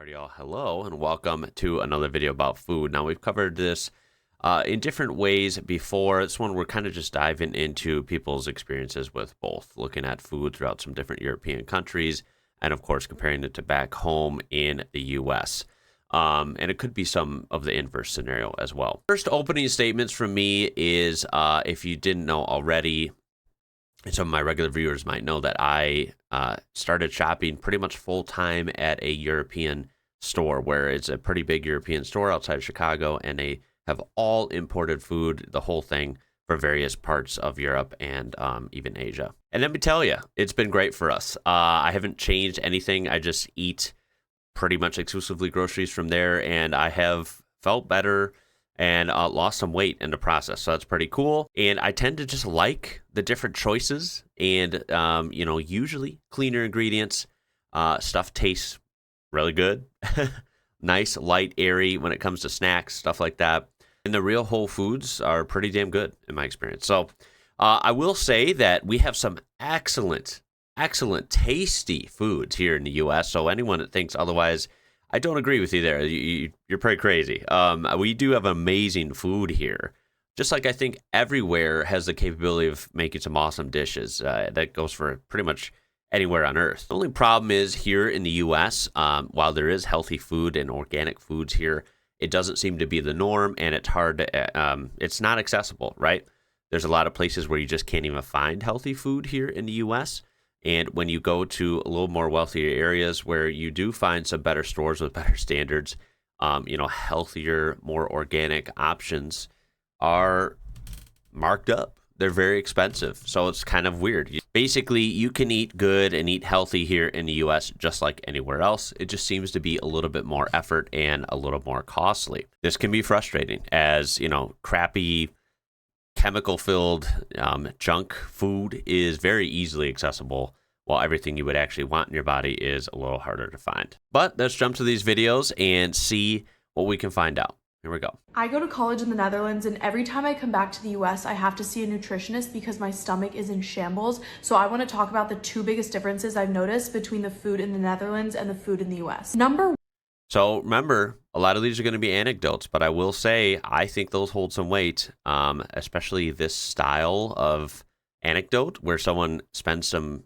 Alrighty, y'all. Hello and welcome to another video about food. Now, we've covered this in different ways before. This one, we're kind of just diving into people's experiences with both, looking at food throughout some different European countries, and of course, comparing it to back home in the US. And it could be some of the inverse scenario as well. First opening statements from me is, if you didn't know already, and some of my regular viewers might know that I started shopping pretty much full-time at a European store, where it's a pretty big European store outside of Chicago, and they have all imported food, the whole thing, for various parts of Europe and even Asia. And let me tell you, it's been great for us. I haven't changed anything. I just eat pretty much exclusively groceries from there, and I have felt better and lost some weight in the process. So that's pretty cool. And I tend to just like the different choices and, usually cleaner ingredients. Stuff tastes really good. Nice, light, airy when it comes to snacks, stuff like that. And the real Whole Foods are pretty damn good in my experience. So I will say that we have some excellent, tasty foods here in the U.S. So anyone that thinks otherwise, I don't agree with you there. You're pretty crazy. We do have amazing food here. Just like I think everywhere has the capability of making some awesome dishes. That goes for pretty much anywhere on Earth. The only problem is here in the U.S., while there is healthy food and organic foods here, it doesn't seem to be the norm, and it's hard to, it's not accessible, right? There's a lot of places where you just can't even find healthy food here in the U.S., and when you go to a little more wealthier areas where you do find some better stores with better standards, healthier, more organic options are marked up. They're very expensive, so it's kind of weird. Basically, you can eat good and eat healthy here in the U.S. just like anywhere else. It just seems to be a little bit more effort and a little more costly. This can be frustrating as, crappy, chemical-filled junk food is very easily accessible, while everything you would actually want in your body is a little harder to find. But let's jump to these videos and see what we can find out. Here we go. I go to college in the Netherlands, and every time I come back to the US, I have to see a nutritionist because my stomach is in shambles. So I want to talk about the two biggest differences I've noticed between the food in the Netherlands and the food in the US. So remember, a lot of these are going to be anecdotes, but I will say I think those hold some weight, especially this style of anecdote where someone spends some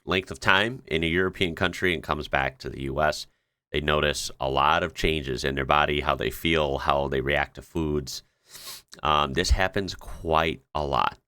length of time in a European country and comes back to the U.S. They notice a lot of changes in their body, how they feel, how they react to foods. This happens quite a lot.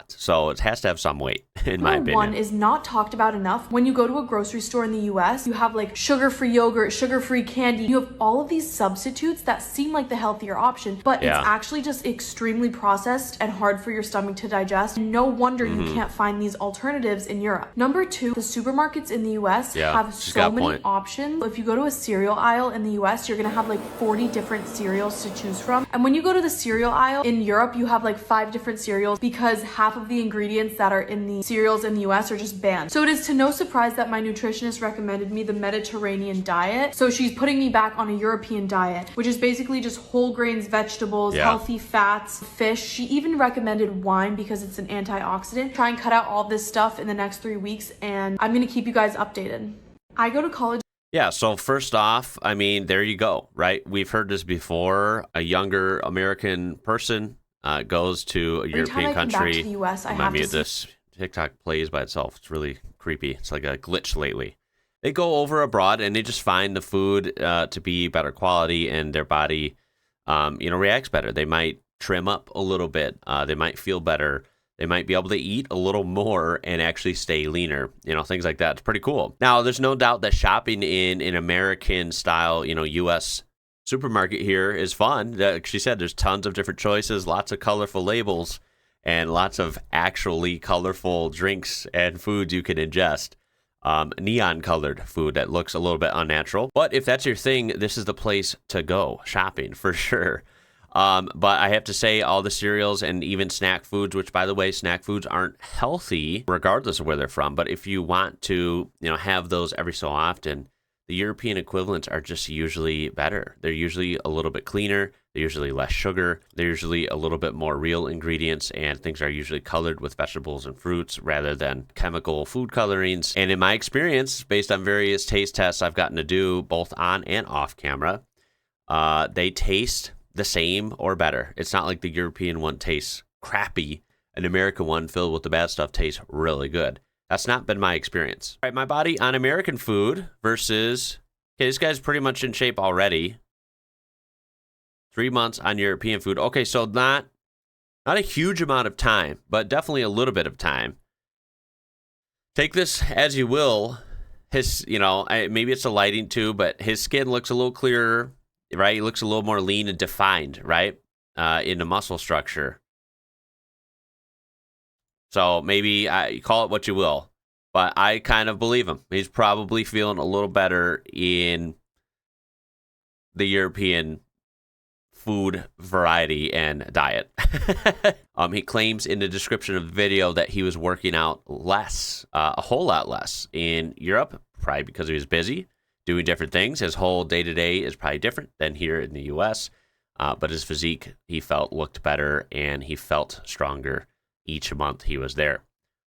So it has to have some weight, in my opinion. One is not talked about enough. When you go to a grocery store in the US, you have like sugar-free yogurt, sugar-free candy. You have all of these substitutes that seem like the healthier option, but it's actually just extremely processed and hard for your stomach to digest. No wonder you can't find these alternatives in Europe. Number two, the supermarkets in the US have so many options. If you go to a cereal aisle in the US, you're gonna have like 40 different cereals to choose from. And when you go to the cereal aisle in Europe, you have like 5 different cereals because half of the ingredients that are in the cereals in the US are just banned. So it is to no surprise that my nutritionist recommended me the Mediterranean diet. So she's putting me back on a European diet, which is basically just whole grains, vegetables, healthy fats, fish. She even recommended wine because it's an antioxidant. Try and cut out all this stuff in the next 3 weeks, and I'm gonna keep you guys updated. I go to college. Yeah, so first off, I mean, there you go, right? We've heard this before. A younger American person goes to a European country. Remind me of this TikTok plays by itself. It's really creepy. It's like a glitch lately. They go over abroad and they just find the food to be better quality, and their body, reacts better. They might trim up a little bit. They might feel better. They might be able to eat a little more and actually stay leaner. Things like that. It's pretty cool. Now, there's no doubt that shopping in an American style, U.S. supermarket here is fun. Like she said, there's tons of different choices, lots of colorful labels, and lots of actually colorful drinks and foods you can ingest. Neon colored food that looks a little bit unnatural. But if that's your thing, this is the place to go shopping for sure. But I have to say, all the cereals and even snack foods, which by the way, snack foods aren't healthy regardless of where they're from. But if you want to, have those every so often, the European equivalents are just usually better. They're usually a little bit cleaner. They're usually less sugar. They're usually a little bit more real ingredients, and things are usually colored with vegetables and fruits rather than chemical food colorings. And in my experience, based on various taste tests I've gotten to do both on and off camera, they taste the same or better. It's not like the European one tastes crappy. An American one filled with the bad stuff tastes really good. That's not been my experience. All right, my body on American food versus, okay, this guy's pretty much in shape already. 3 months on European food. Okay, so not a huge amount of time, but definitely a little bit of time. Take this as you will. His, maybe it's the lighting too, but his skin looks a little clearer, right? He looks a little more lean and defined, right? In the muscle structure. So maybe call it what you will, but I kind of believe him. He's probably feeling a little better in the European food variety and diet. He claims in the description of the video that he was working out less, a whole lot less in Europe, probably because he was busy doing different things. His whole day-to-day is probably different than here in the U.S., but his physique, he felt, looked better, and he felt stronger each month he was there.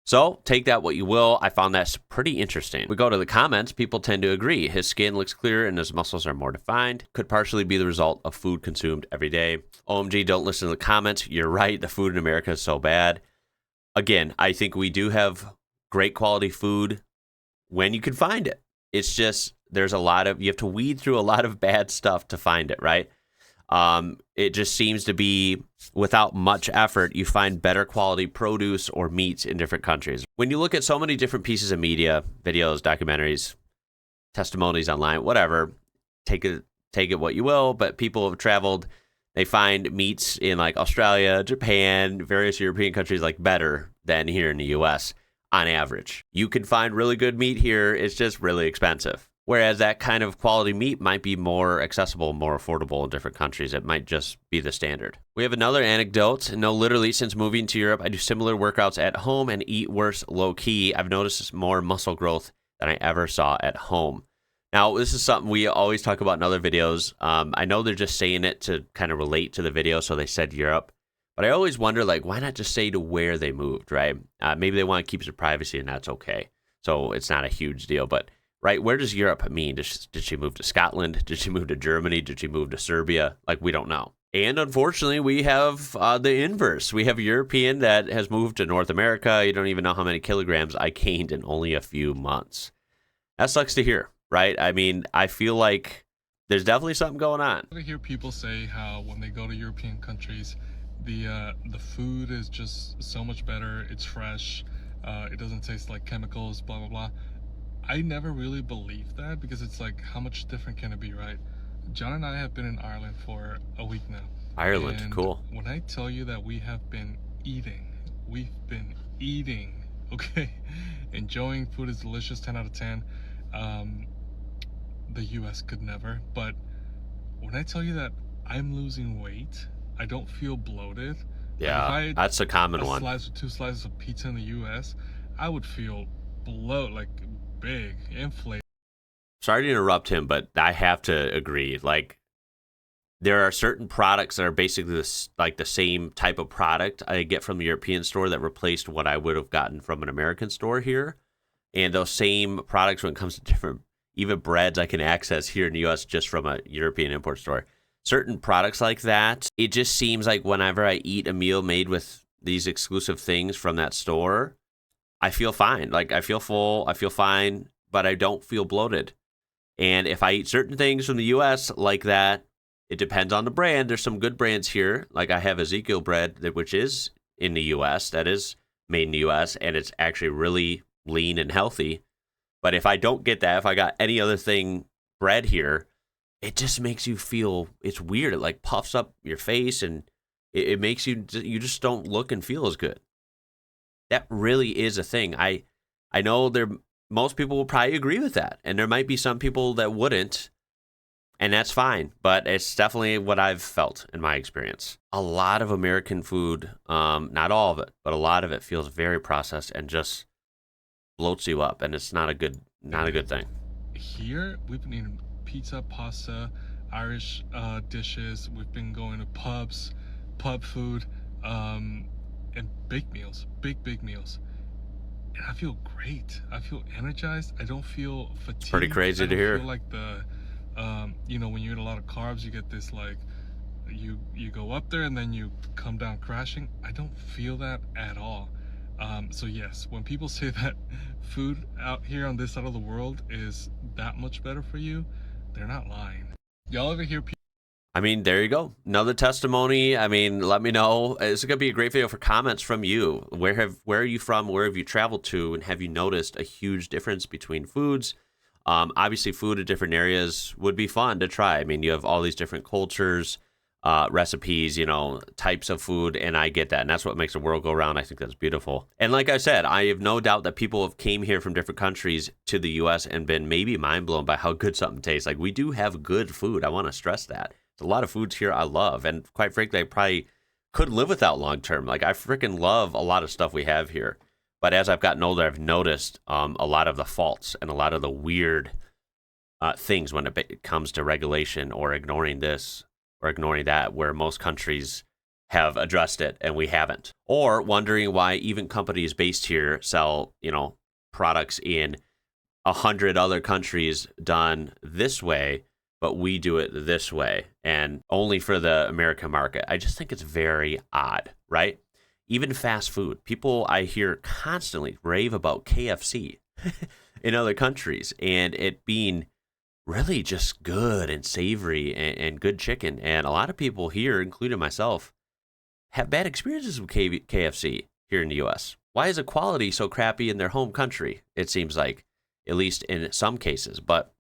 So take that what you will. I found that pretty interesting. We go to the comments. People tend to agree. His skin looks clearer and his muscles are more defined. Could partially be the result of food consumed every day. OMG, don't listen to the comments. You're right. The food in America is so bad. Again, I think we do have great quality food when you can find it. It's just you have to weed through a lot of bad stuff to find it, right? It just seems to be without much effort, you find better quality produce or meats in different countries. When you look at so many different pieces of media, videos, documentaries, testimonies online, whatever, take it what you will, but people have traveled, they find meats in like Australia, Japan, various European countries like better than here in the US on average. You can find really good meat here, it's just really expensive. Whereas that kind of quality meat might be more accessible, more affordable in different countries. It might just be the standard. We have another anecdote. No, literally, since moving to Europe, I do similar workouts at home and eat worse low-key. I've noticed more muscle growth than I ever saw at home. Now, this is something we always talk about in other videos. I know they're just saying it to kind of relate to the video, so they said Europe. But I always wonder, like, why not just say to where they moved, right? Maybe they want to keep their privacy, and that's okay. So it's not a huge deal, but... right, where does Europe mean? Did she move to Scotland? Did she move to Germany? Did she move to Serbia? Like, we don't know. And unfortunately, we have the inverse. We have a European that has moved to North America. You don't even know how many kilograms I gained in only a few months. That sucks to hear, right? I mean, I feel like there's definitely something going on. I hear people say how when they go to European countries, the food is just so much better. It's fresh. It doesn't taste like chemicals, blah, blah, blah. I never really believed that because it's like, how much different can it be, right? John and I have been in Ireland for a week now. Ireland, and cool. When I tell you that we've been eating, okay? Enjoying food is delicious, 10 out of 10. The US could never. But when I tell you that I'm losing weight, I don't feel bloated. Yeah, that's a common one. Two slices of pizza in the US, I would feel like big, inflated. Sorry to interrupt him, but I have to agree. Like, there are certain products that are basically the same type of product I get from the European store that replaced what I would have gotten from an American store here. And those same products, when it comes to different, even breads I can access here in the U.S. just from a European import store. Certain products like that, it just seems like whenever I eat a meal made with these exclusive things from that store, I feel fine. Like, I feel full, I feel fine, but I don't feel bloated. And if I eat certain things from the U.S. like that, it depends on the brand. There's some good brands here. Like, I have Ezekiel bread, which is in the U.S., that is made in the U.S., and it's actually really lean and healthy. But if I don't get that, if I got any other thing bread here, it just makes you feel, it's weird. It, like, puffs up your face, and it makes you just don't look and feel as good. That really is a thing. I know most people will probably agree with that, and there might be some people that wouldn't, and that's fine, but it's definitely what I've felt in my experience. A lot of American food, not all of it, but a lot of it feels very processed and just bloats you up, and it's not a good thing. Here, we've been eating pizza, pasta, Irish dishes. We've been going to pubs, pub food, and big meals, big meals. And I feel great. I feel energized. I don't feel fatigued. Pretty crazy to hear. I feel like the, you know, when you eat a lot of carbs, you get this like, you go up there and then you come down crashing. I don't feel that at all. So yes, when people say that food out here on this side of the world is that much better for you, they're not lying. Y'all ever hear people? I mean, there you go. Another testimony. I mean, let me know. It's going to be a great video for comments from you. Where are you from? Where have you traveled to? And have you noticed a huge difference between foods? Obviously, food in different areas would be fun to try. I mean, you have all these different cultures, recipes, you know, types of food, and I get that. And that's what makes the world go round. I think that's beautiful. And like I said, I have no doubt that people have came here from different countries to the U.S. and been maybe mind blown by how good something tastes. Like, we do have good food. I want to stress that. There's a lot of foods here I love, and quite frankly, I probably couldn't live without long term. Like, I freaking love a lot of stuff we have here. But as I've gotten older, I've noticed a lot of the faults and a lot of the weird things when it comes to regulation or ignoring this or ignoring that, where most countries have addressed it and we haven't. Or wondering why even companies based here sell, you know, products in 100 other countries done this way, but we do it this way and only for the American market. I just think it's very odd, right? Even fast food. People I hear constantly rave about KFC in other countries and it being really just good and savory and good chicken. And a lot of people here, including myself, have bad experiences with KFC here in the U.S. Why is the quality so crappy in their home country? It seems like, at least in some cases, but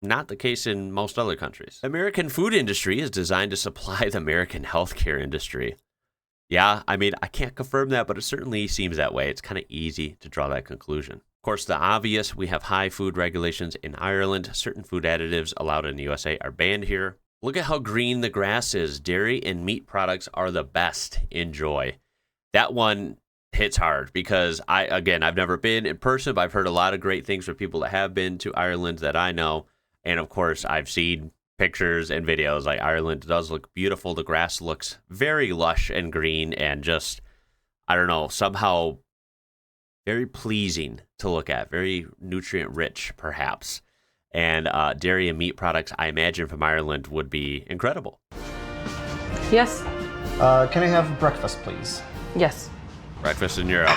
not the case in most other countries. The American food industry is designed to supply the American healthcare industry. Yeah, I mean, I can't confirm that, but it certainly seems that way. It's kind of easy to draw that conclusion. Of course, the obvious, we have high food regulations in Ireland. Certain food additives allowed in the USA are banned here. Look at how green the grass is. Dairy and meat products are the best. Enjoy. That one hits hard because I've never been in person, but I've heard a lot of great things from people that have been to Ireland that I know. And of course, I've seen pictures and videos. Like, Ireland does look beautiful. The grass looks very lush and green and just, I don't know, somehow very pleasing to look at, very nutrient rich, perhaps. And dairy and meat products, I imagine, from Ireland would be incredible. Yes. Can I have breakfast, please? Yes. Breakfast in Europe.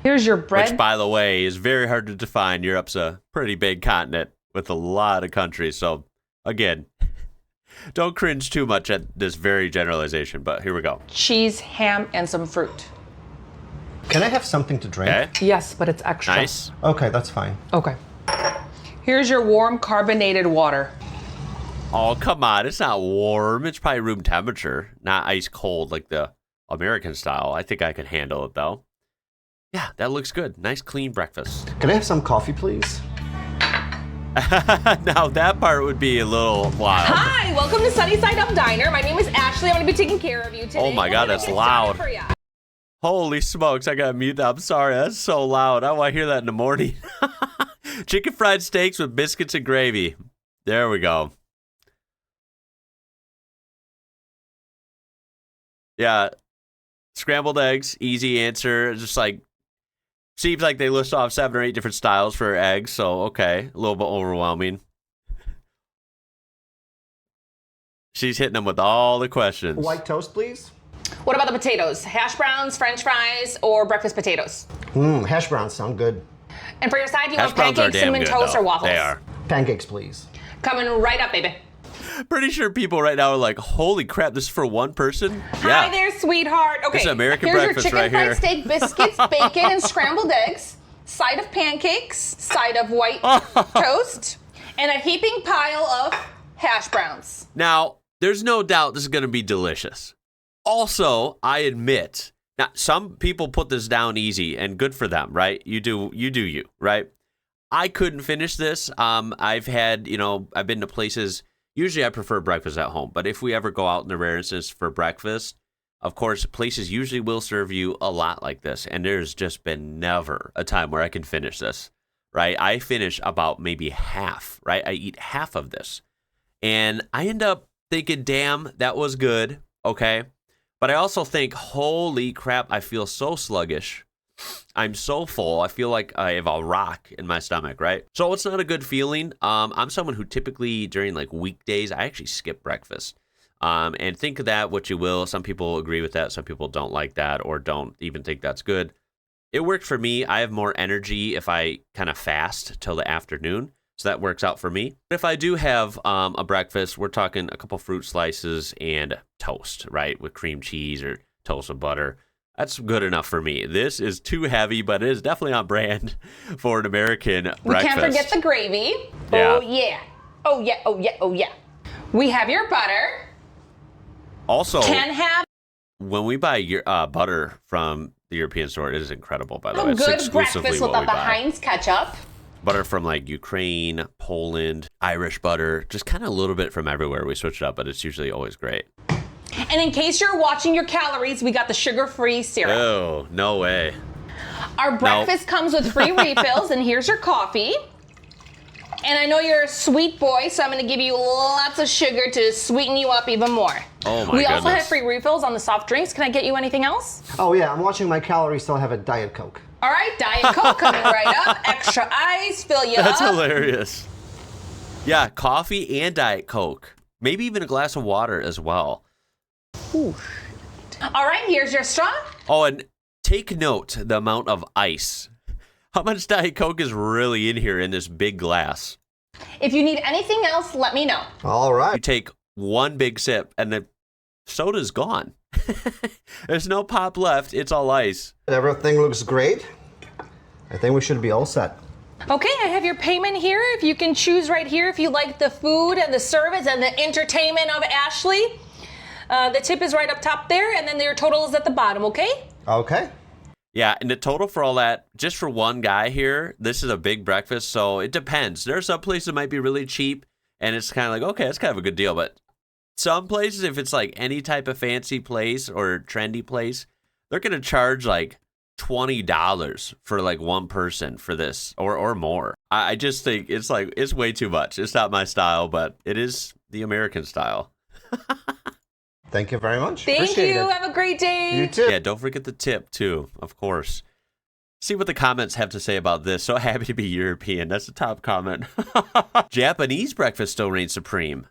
Here's your bread. Which, by the way, is very hard to define. Europe's a pretty big continent with a lot of countries. So, again, don't cringe too much at this very generalization, but here we go. Cheese, ham, and some fruit. Can I have something to drink? Okay. Yes, but it's extra. Nice. Okay, that's fine. Okay. Here's your warm carbonated water. Oh, come on. It's not warm. It's probably room temperature, not ice cold like the American style. I think I could handle it, though. Yeah, that looks good. Nice, clean breakfast. Can I have some coffee, please? Now, that part would be a little wild. Hi, welcome to Sunnyside Up Diner. My name is Ashley. I'm going to be taking care of you today. Oh my God, that's loud. For ya. Holy smokes, I gotta mute that. I'm sorry, that's so loud. I want to hear that in the morning. Chicken fried steaks with biscuits and gravy. There we go. Yeah, scrambled eggs, easy answer. Just like, seems like they list off 7 or 8 different styles for eggs, so okay, a little bit overwhelming. She's hitting them with all the questions. White toast, please. What about the potatoes? Hash browns, French fries, or breakfast potatoes? Hash browns sound good. And for your side, you Hash want browns are pancakes, damn cinnamon good, toast, though. or waffles? They are. Pancakes, please. Coming right up, baby. Pretty sure people right now are like, holy crap, this is for one person? Hi there, sweetheart. Okay, This is American here's breakfast your chicken right fried here. steak, biscuits, bacon, and scrambled eggs. Side of pancakes, side of white toast, and a heaping pile of hash browns. Now, there's no doubt this is going to be delicious. Also, I admit, now some people put this down easy and good for them, right? You do you, right? I couldn't finish this. I've had, I've been to places, usually I prefer breakfast at home, but if we ever go out in the rare instance for breakfast, of course, places usually will serve you a lot like this, and there's just been never a time where I can finish this, right? I finish about maybe half, right? I eat half of this. And I end up thinking, damn, that was good. Okay. But I also think, holy crap, I feel so sluggish. I'm so full. I feel like I have a rock in my stomach, right? So it's not a good feeling. I'm someone who typically during like weekdays, I actually skip breakfast. And think of that what you will. Some people agree with that. Some people don't like that or don't even think that's good. It worked for me. I have more energy if I kind of fast till the afternoon. So that works out for me. But if I do have a breakfast, we're talking a couple fruit slices and toast, right? With cream cheese or toast with butter. That's good enough for me. This is too heavy, but it is definitely on brand for an American breakfast. We can't forget the gravy. Yeah. Oh, yeah. Oh, yeah. Oh, yeah. Oh, yeah. We have your butter. Also, Can have when we buy butter from the European store, it is incredible, by the way. a It's good exclusively breakfast what without we the buy. Heinz ketchup. Butter from like Ukraine, Poland, Irish butter, just kind of a little bit from everywhere. We switch it up, but it's usually always great. And in case you're watching your calories, we got the sugar-free syrup. Oh, no way. Our breakfast comes with free refills, and here's your coffee. And I know you're a sweet boy, so I'm going to give you lots of sugar to sweeten you up even more. Oh, my We also goodness. have free refills on the soft drinks. Can I get you anything else? Oh yeah, I'm watching my calories, so I have a Diet Coke. All right, Diet Coke coming right up. Extra ice, fill you That's up. hilarious. Yeah, coffee and Diet Coke. Maybe even a glass of water as well. All right, here's your straw. Oh, and take note the amount of ice. How much Diet Coke is really in here in this big glass? If you need anything else, let me know. All You right. take one big sip and the soda's gone. There's no pop left. It's all ice. Everything looks great. I think we should be all set. Okay, I have your payment here. If you can choose right here if you like the food and the service and the entertainment of Ashley. The tip is right up top there, and then your total is at the bottom, okay? Okay. Yeah, and the total for all that, just for one guy here, this is a big breakfast, so it depends. There are some places that might be really cheap, and it's kind of like, okay, that's kind of a good deal. But some places, if it's like any type of fancy place or trendy place, they're going to charge like $20 for like one person for this or more. I just think it's like, it's way too much. It's not my style, but it is the American style. Thank you very much. Thank Appreciate you. it. Have a great day. You too. Yeah, don't forget the tip too, of course. See what the comments have to say about this. So happy to be European. That's the top comment. Japanese breakfast still reigns supreme.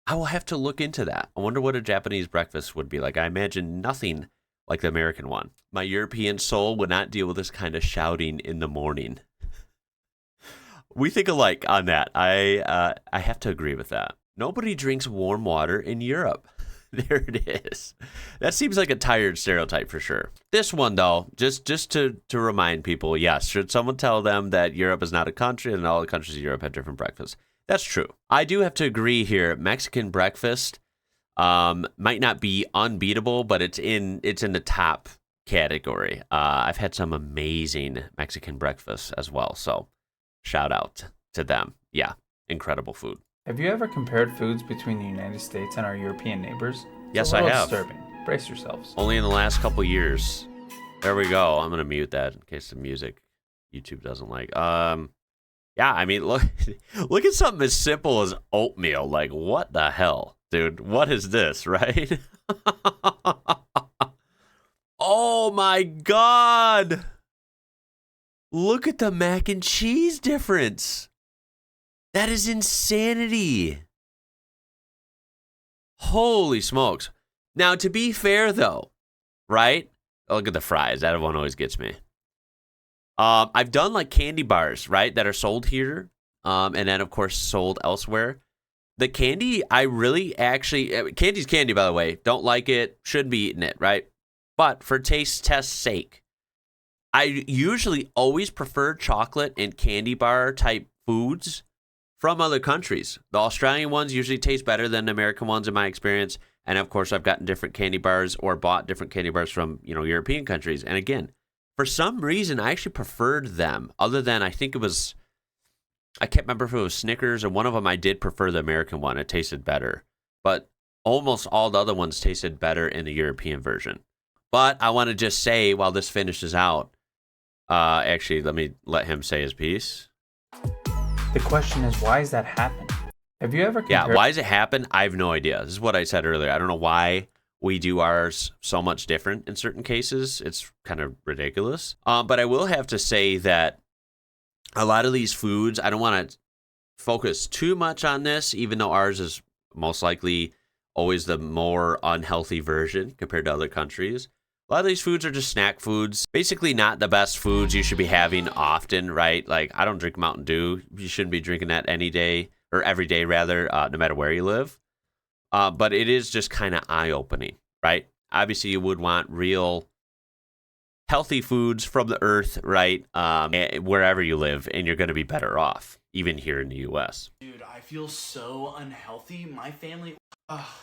I will have to look into that. I wonder what a Japanese breakfast would be like. I imagine nothing like the American one. My European soul would not deal with this kind of shouting in the morning. We think alike on that. I have to agree with that. Nobody drinks warm water in Europe. There it is. That seems like a tired stereotype for sure. This one, though, just to remind people, yes, should someone tell them that Europe is not a country and all the countries in Europe have different breakfasts? That's true. I do have to agree here. Mexican breakfast might not be unbeatable, but it's in the top category. I've had some amazing Mexican breakfasts as well, so shout out to them. Yeah, incredible food. Have you ever compared foods between the United States and our European neighbors? Yes, I I have. Disturbing. Brace yourselves. Only in the last couple years. There we go. I'm gonna mute that in case the music YouTube doesn't like. Yeah, I mean, look at something as simple as oatmeal. Like, what the hell, dude? What is this, right? Oh my God! Look at the mac and cheese difference. That is insanity. Holy smokes. Now, to be fair, though, right? Look at the fries. That one always gets me. I've done like candy bars, right, that are sold here, and then, of course, sold elsewhere. The candy, I really actually... Candy's candy, by the way. Don't like it. Shouldn't be eating it, right? But for taste test's sake, I usually always prefer chocolate and candy bar type foods from other countries. The Australian ones usually taste better than the American ones in my experience. And of course, I've gotten different candy bars or bought different candy bars from, European countries. And again, for some reason, I actually preferred them other than I think it was, I can't remember if it was Snickers or one of them. I did prefer the American one. It tasted better, but almost all the other ones tasted better in the European version. But I want to just say while this finishes out, actually, let him say his piece. The question is, why is that happening? Have you ever compared? Yeah, why does it happen? I have no idea. This is what I said earlier. I don't know why we do ours so much different in certain cases. It's kind of ridiculous. But I will have to say that a lot of these foods, I don't want to focus too much on this, even though ours is most likely always the more unhealthy version compared to other countries. A lot of these foods are just snack foods, basically not the best foods you should be having often, right? Like, I don't drink Mountain Dew. You shouldn't be drinking that any day, or every day rather, no matter where you live. But it is just kind of eye-opening, right? Obviously, you would want real healthy foods from the earth, right? Wherever you live, and you're going to be better off, even here in the U.S. Dude, I feel so unhealthy. My family...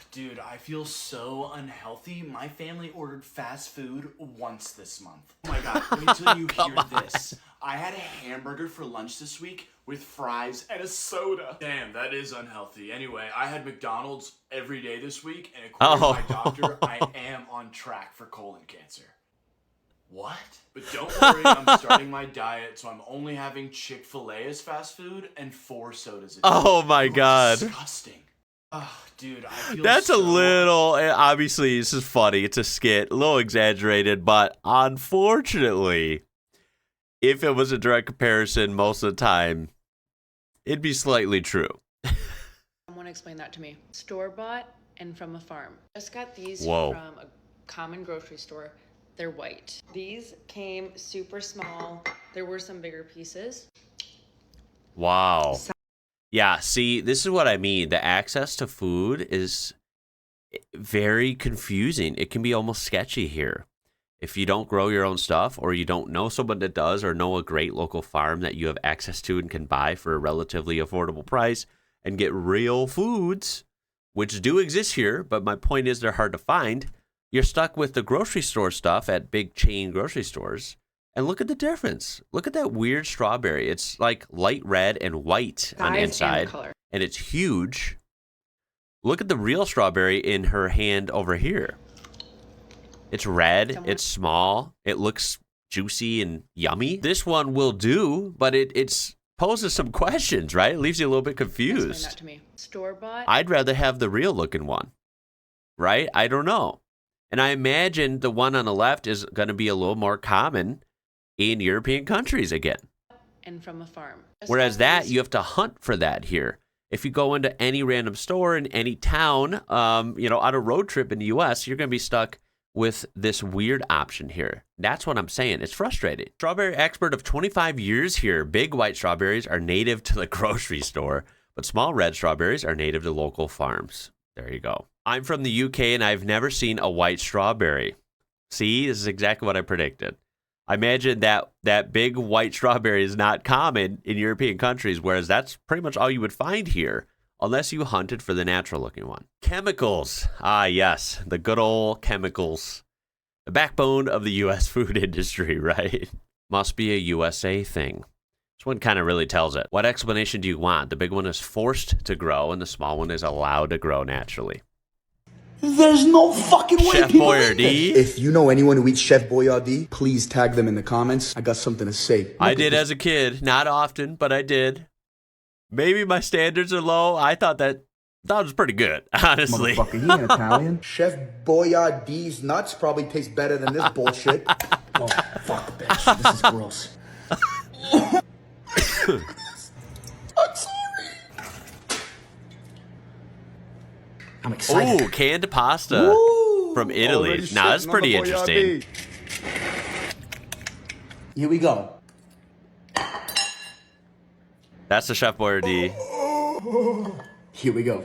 Dude, I feel so unhealthy. My family ordered fast food once this month. Oh my god, wait till you hear this. I had a hamburger for lunch this week with fries and a soda. Damn, that is unhealthy. Anyway, I had McDonald's every day this week, and according to my doctor, I am on track for colon cancer. What? But don't worry, I'm starting my diet, so I'm only having Chick-fil-A as fast food and 4 sodas a day. Oh my god. Disgusting. Oh, dude, I feel That's so... a little, obviously, this is funny. It's a skit, a little exaggerated, but unfortunately, if it was a direct comparison most of the time, it'd be slightly true. Someone explain that to me. Store-bought and from a farm. Just got these Whoa. from a common grocery store. They're white. These came super small. There were some bigger pieces. Wow. Yeah, see, this is what I mean. The access to food is very confusing. It can be almost sketchy here. If you don't grow your own stuff, or you don't know someone that does, or know a great local farm that you have access to and can buy for a relatively affordable price and get real foods, which do exist here, but my point is they're hard to find, you're stuck with the grocery store stuff at big chain grocery stores. And look at the difference. Look at that weird strawberry. It's like light red and white on the inside, and it's huge. Look at the real strawberry in her hand over here. It's red, it's small, it looks juicy and yummy. This one will do, but it poses some questions, right? It leaves you a little bit confused. Explain that to me. Store-bought? I'd rather have the real looking one, right? I don't know. And I imagine the one on the left is going to be a little more common in European countries again. And from a farm. Whereas that, you have to hunt for that here. If you go into any random store in any town, on a road trip in the U.S., you're going to be stuck with this weird option here. That's what I'm saying. It's frustrating. Strawberry expert of 25 years here. Big white strawberries are native to the grocery store, but small red strawberries are native to local farms. There you go. I'm from the UK, and I've never seen a white strawberry. See, this is exactly what I predicted. I imagine that big white strawberry is not common in European countries, whereas that's pretty much all you would find here, unless you hunted for the natural-looking one. Chemicals. Ah, yes, the good old chemicals. The backbone of the U.S. food industry, right? Must be a USA thing. This one kind of really tells it. What explanation do you want? The big one is forced to grow, and the small one is allowed to grow naturally. There's no fucking way Chef people Boyardee. If you know anyone who eats Chef Boyardee, please tag them in the comments. I got something to say. I did as a kid. Not often, but I did. Maybe my standards are low. I thought that was pretty good, honestly. Motherfucker, he ain't Italian. Chef Boyardee's nuts probably taste better than this bullshit. Oh, fuck, bitch. This is gross. I'm sorry. I'm excited. Ooh, canned pasta from Italy. Now, that's pretty interesting. Here we go. That's the Chef Boyardee. Here we go.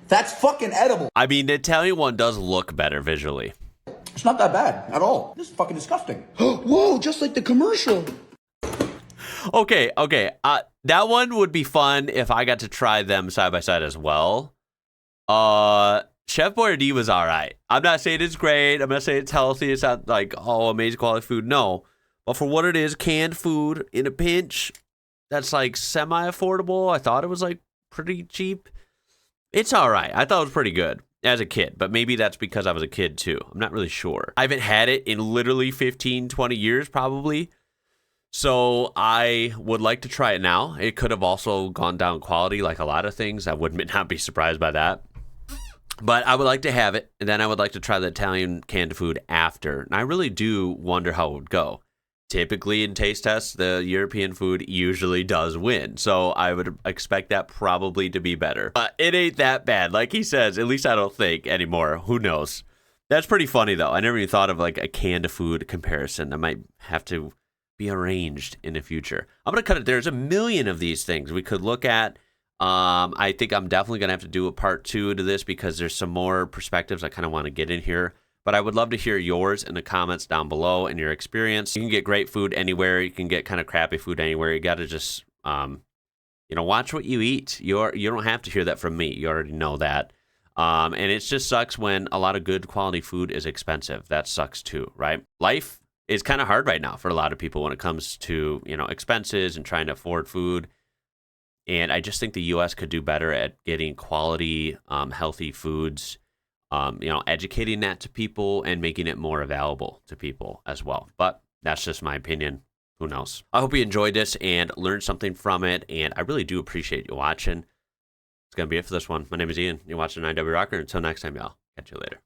That's fucking edible. I mean, the Italian one does look better visually. It's not that bad at all. This is fucking disgusting. Whoa, just like the commercial. Okay. That one would be fun if I got to try them side by side as well. Chef Boyardee was all right. I'm not saying it's great. I'm not saying it's healthy. It's not like, amazing quality food. No. But for what it is, canned food in a pinch, that's like semi-affordable. I thought it was like pretty cheap. It's all right. I thought it was pretty good as a kid, but maybe that's because I was a kid too. I'm not really sure. I haven't had it in literally 15, 20 years probably. So I would like to try it now. It could have also gone down quality like a lot of things. I would not be surprised by that. But I would like to have it, and then I would like to try the Italian canned food after. And I really do wonder how it would go. Typically in taste tests, the European food usually does win. So I would expect that probably to be better. But it ain't that bad. Like he says, at least I don't think anymore. Who knows? That's pretty funny, though. I never even thought of like a canned food comparison. I might have to be arranged in the future. I'm going to cut it. There's a million of these things we could look at. I think I'm definitely going to have to do a part 2 to this because there's some more perspectives I kind of want to get in here. But I would love to hear yours in the comments down below and your experience. You can get great food anywhere. You can get kind of crappy food anywhere. You got to just, watch what you eat. You don't have to hear that from me. You already know that. And it just sucks when a lot of good quality food is expensive. That sucks too, right? Life is kind of hard right now for a lot of people when it comes to, expenses and trying to afford food. And I just think the U.S. could do better at getting quality, healthy foods, educating that to people and making it more available to people as well. But that's just my opinion. Who knows? I hope you enjoyed this and learned something from it. And I really do appreciate you watching. It's going to be it for this one. My name is Ian. You're watching IWrocker. Until next time, y'all. Catch you later.